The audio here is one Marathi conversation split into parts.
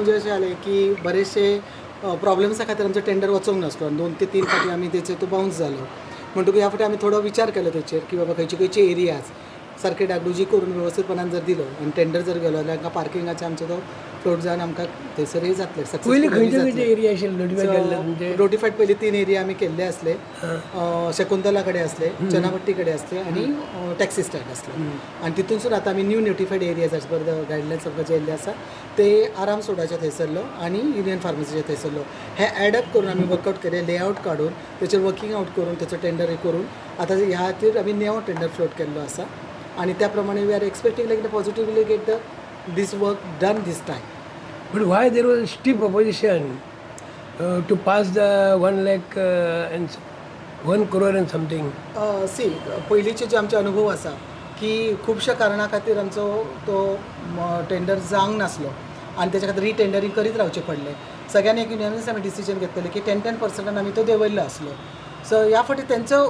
म्हणजे असे आले की बरेचसे प्रॉब्लेम्सा खातीर आमचें टेंडर वचोंक नासलो आनी 2 ते 3 फावटी आमी तेचेर तो बाउन्स जालो. म्हणटकूच ह्या फावटी आमी थोडो विचार केलो तेचेर की बाबा खंयचे एरियाज सारके डागडुजी करून वेवस्थीतपणान जर दिलो आनी टेंडर जर गेलो जाल्यार आमकां पार्किंगाचे आमचो तो फ्लोट जावन आमकां थंयसरय जातलें पयलीं खंयचे सक्सेसफुल एरिया आशिल्ले नोटिफाय केल्ले म्हणजे नोटिफायड पयलीं 3 एरिया आमी केल्ले आसले. शकुंतला कडेन आसले, चनापट्टी कडेन आसले आनी टॅक्सी स्टँड आसले. आनी तितूनसून आतां आमी new नोटिफायड areas as per the guidelines आमकां जे येयल्ले आसा ते आराम सोडाच्या थंयसरलो आनी युनियन फार्मसीच्या थंयसरलो हे एडअप करून आमी वर्कआउट केले, लेआउट काडून तेचेर वर्किंग आउट करून तेचो टेंडर हे करून आतां ह्या खातीर आमी नवो टेंडर फ्लोट केल्लो आसा. आनी त्या प्रमाणे we are expecting like the positively get the this work done this time. But why there was a steep opposition to pass the 1 lakh and 1 crore and something? C पयलींचे जे आमचे अनुभव आसा की खुबश्या कारणां खातीर आमचो तो टेंडर जावंक नासलो आनी तेच्या खातीर रिटेंडरींग करीत रावचें पडलें. सगळ्यांनी एक युनियनीस आमी डिसिजन घेतलेलें की 10% आमी तो देंवयल्लो आसलो. सो ह्या फावटी तेंचो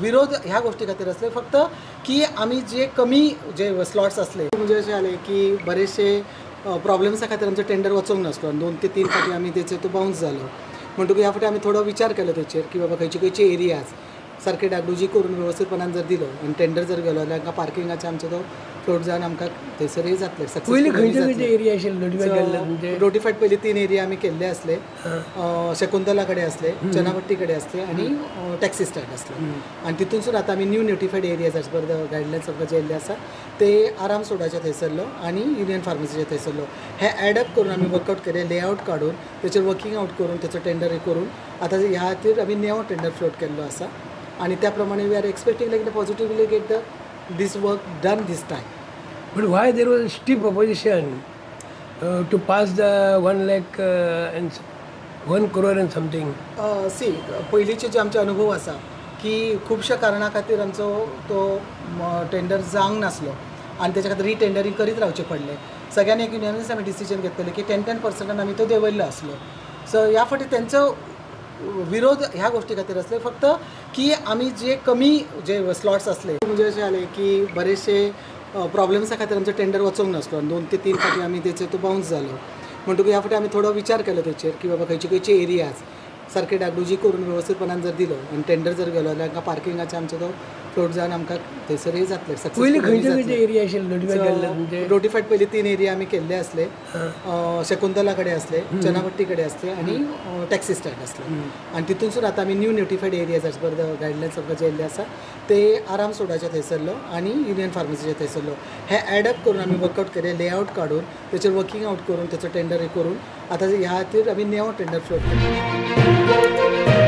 विरोध ह्या गोष्टी खातीर आसले फक्त की आमी जे कमी जे स्लॉट्स आसले म्हणजे अशें जालें की बरेचशे प्रॉब्लेम्सा खातीर आमचें टेंडर वचोंक नासलो आनी 2 ते 3 फावटी आमी तेचेर तो बाउन्स जालो. म्हणटकूच ह्या फावटी आमी थोडो विचार केलो तेचेर की बाबा खंयचे एरियाज सारके डागडुजी करून वेवस्थीतपणान जर दिलो आनी टेंडर जर गेलो जाल्यार आमकां पार्किंगाचे आमचो तो फ्लोट जावन आमकां थंयसरय जातलें पयलीं खंयचे सक्सेसफुल. एरिया आशिल्ले नोटिफाय केल्ले म्हणजे नोटिफायड पयलीं 3 एरिया आमी केल्ले आसले. शकुंतला कडेन आसले, चनापट्टी कडेन आसले आनी टॅक्सी स्टँड आसले. आनी तितूनसून आतां आमी new नोटिफायड areas as per the guidelines आमकां जे येयल्ले आसा ते आराम सोडाच्या थंयसरलो आनी युनियन फार्मसीच्या थंयसरलो हे एडअप करून आमी वर्कआउट केले, लेआउट काडून तेचेर वर्किंग आउट करून तेचो टेंडर हे करून आतां ह्या खातीर आमी नवो टेंडर फ्लोट केल्लो आसा. आनी त्या प्रमाणे we are expecting like the positively get the this work done this time. But why there was a steep opposition to pass the 1 lakh and 1 crore and something? C पयलींचे जे आमचे अनुभव आसा की खुबश्या कारणां खातीर आमचो तो टेंडर जावंक नासलो आनी तेच्या खातीर रिटेंडरींग करीत रावचें पडलें. सगळ्यांनी एक युनियनीस आमी डिसिजन घेतलेलें की 10% आमी तो देंवयल्लो आसलो. सो ह्या फावटी तेंचो विरोध ह्या गोष्टी खातीर आसले फक्त की आमी जे कमी जे स्लॉट्स आसले म्हणजे अशें जालें की बरेचशे प्रॉब्लेम्सा खातीर आमचें टेंडर वचोंक नासलो आनी 2 ते 3 फावटी आमी तेचेर तो बाउन्स जालो. म्हणटकूच ह्या फावटी आमी थोडो विचार केलो तेचेर की बाबा खंयचे एरियाज सारके डागडुजी करून वेवस्थीतपणान जर दिलो आनी टेंडर जर गेलो जाल्यार आमकां पार्किंगाचे आमचो तो फ्लोट जावन आमकां थंयसरय जातलें पयलीं खंयचे सक्सेसफुल. एरिया आशिल्ले नोटिफाय केल्ले म्हणजे नोटिफायड पयलीं 3 एरिया आमी केल्ले आसले. शकुंतला कडेन आसले, चनापट्टी कडेन आसले आनी टॅक्सी स्टँड आसले. आनी तितूनसून आतां आमी new नोटिफायड areas as per the guidelines आमकां जे येयल्ले आसा ते आराम सोडाच्या थंयसरलो आनी युनियन फार्मसीच्या थंयसरलो हे एडअप करून आमी वर्कआउट केले, लेआउट काडून तेचेर वर्किंग आउट करून तेचो टेंडर हे करून आतां ह्या खातीर आमी नवो टेंडर फ्लोट केलो.